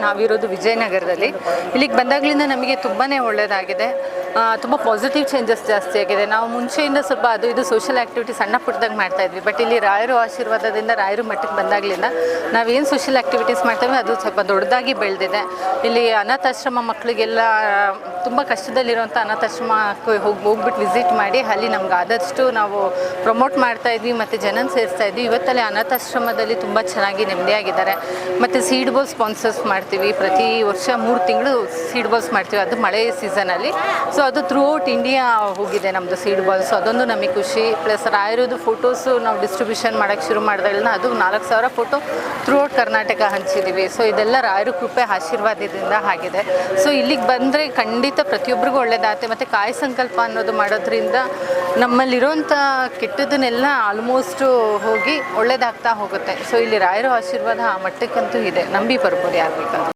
ನಾವಿರೋದು ವಿಜಯನಗರದಲ್ಲಿ. ಇಲ್ಲಿಗೆ ಬಂದಾಗಲಿಂದ ನಮಗೆ ತುಂಬಾ ಒಳ್ಳೆಯದಾಗಿದೆ. ತುಂಬ ಪಾಸಿಟಿವ್ ಚೇಂಜಸ್ ಜಾಸ್ತಿ ಆಗಿದೆ. ನಾವು ಮುಂಚೆಯಿಂದ ಸ್ವಲ್ಪ ಅದು ಇದು ಸೋಷಿಯಲ್ ಆ್ಯಕ್ಟಿವಿಟಿ ಸಣ್ಣ ಪುಟ್ಟದಾಗ ಮಾಡ್ತಾಯಿದ್ವಿ. ಬಟ್ ಇಲ್ಲಿ ರಾಯರು ಆಶೀರ್ವಾದದಿಂದ ರಾಯರು ಮಟ್ಟಕ್ಕೆ ಬಂದಾಗಲಿಂದ ನಾವೇನು ಸೋಷಿಯಲ್ ಆ್ಯಕ್ಟಿವಿಟೀಸ್ ಮಾಡ್ತೇವೆ ಅದು ಸ್ವಲ್ಪ ದೊಡ್ಡದಾಗಿ ಬೆಳೆದಿದೆ. ಇಲ್ಲಿ ಅನಾಥಾಶ್ರಮ ಮಕ್ಕಳಿಗೆಲ್ಲ ತುಂಬ ಕಷ್ಟದಲ್ಲಿರುವಂಥ ಅನಾಥಾಶ್ರಮಕ್ಕೆ ಹೋಗ್ಬಿಟ್ಟು ವಿಸಿಟ್ ಮಾಡಿ ಅಲ್ಲಿ ನಮ್ಗೆ ಆದಷ್ಟು ನಾವು ಪ್ರಮೋಟ್ ಮಾಡ್ತಾಯಿದ್ವಿ ಮತ್ತು ಜನನ ಸೇರಿಸ್ತಾ ಇದ್ವಿ. ಇವತ್ತಲ್ಲಿ ಅನಾಥಾಶ್ರಮದಲ್ಲಿ ತುಂಬ ಚೆನ್ನಾಗಿ ನೆಮ್ಮದಿಯಾಗಿದ್ದಾರೆ. ಮತ್ತು ಸೀಡ್ ಬಾಲ್ ಸ್ಪಾನ್ಸರ್ಸ್ ಮಾಡ್ತೀವಿ. ಪ್ರತಿ ವರ್ಷ 3 ತಿಂಗಳು ಸೀಡ್ ಬಾಲ್ಸ್ ಮಾಡ್ತೀವಿ, ಅದು ಮಳೆ ಸೀಸನಲ್ಲಿ. ಸೊ ಅದು ಥ್ರೂ ಔಟ್ ಇಂಡಿಯಾ ಹೋಗಿದೆ ನಮ್ಮದು ಸೀಡ್ ಬಾಲ್ಸ್. ಅದೊಂದು ನಮಗೆ ಖುಷಿ. ಪ್ಲಸ್ ರಾಯರದು ಫೋಟೋಸು ನಾವು ಡಿಸ್ಟ್ರಿಬ್ಯೂಷನ್ ಮಾಡೋಕ್ಕೆ ಶುರು ಮಾಡಿದಾಗಲಿಂದ ಅದು 4,000 ಫೋಟೋ ಥ್ರೂ ಔಟ್ ಕರ್ನಾಟಕ ಹಂಚಿದ್ದೀವಿ. ಸೊ ಇದೆಲ್ಲ ರಾಯರ ಕೃಪೆ ಆಶೀರ್ವಾದದಿಂದ ಆಗಿದೆ. ಸೊ ಇಲ್ಲಿಗೆ ಬಂದರೆ ಖಂಡಿತ ಪ್ರತಿಯೊಬ್ಬರಿಗೂ ಒಳ್ಳೆಯದಾಗುತ್ತೆ. ಮತ್ತು ಕಾಯ ಸಂಕಲ್ಪ ಅನ್ನೋದು ಮಾಡೋದ್ರಿಂದ ನಮ್ಮಲ್ಲಿರೋಂಥ ಕೆಟ್ಟದನ್ನೆಲ್ಲ ಆಲ್ಮೋಸ್ಟು ಹೋಗಿ ಒಳ್ಳೇದಾಗ್ತಾ ಹೋಗುತ್ತೆ. ಸೊ ಇಲ್ಲಿ ರಾಯರ ಆಶೀರ್ವಾದ ಆ ಮಟ್ಟಕ್ಕಂತೂ ಇದೆ. ನಂಬಿ ಬರ್ಬೋದು ಯಾರು ಬೇಕಂತ.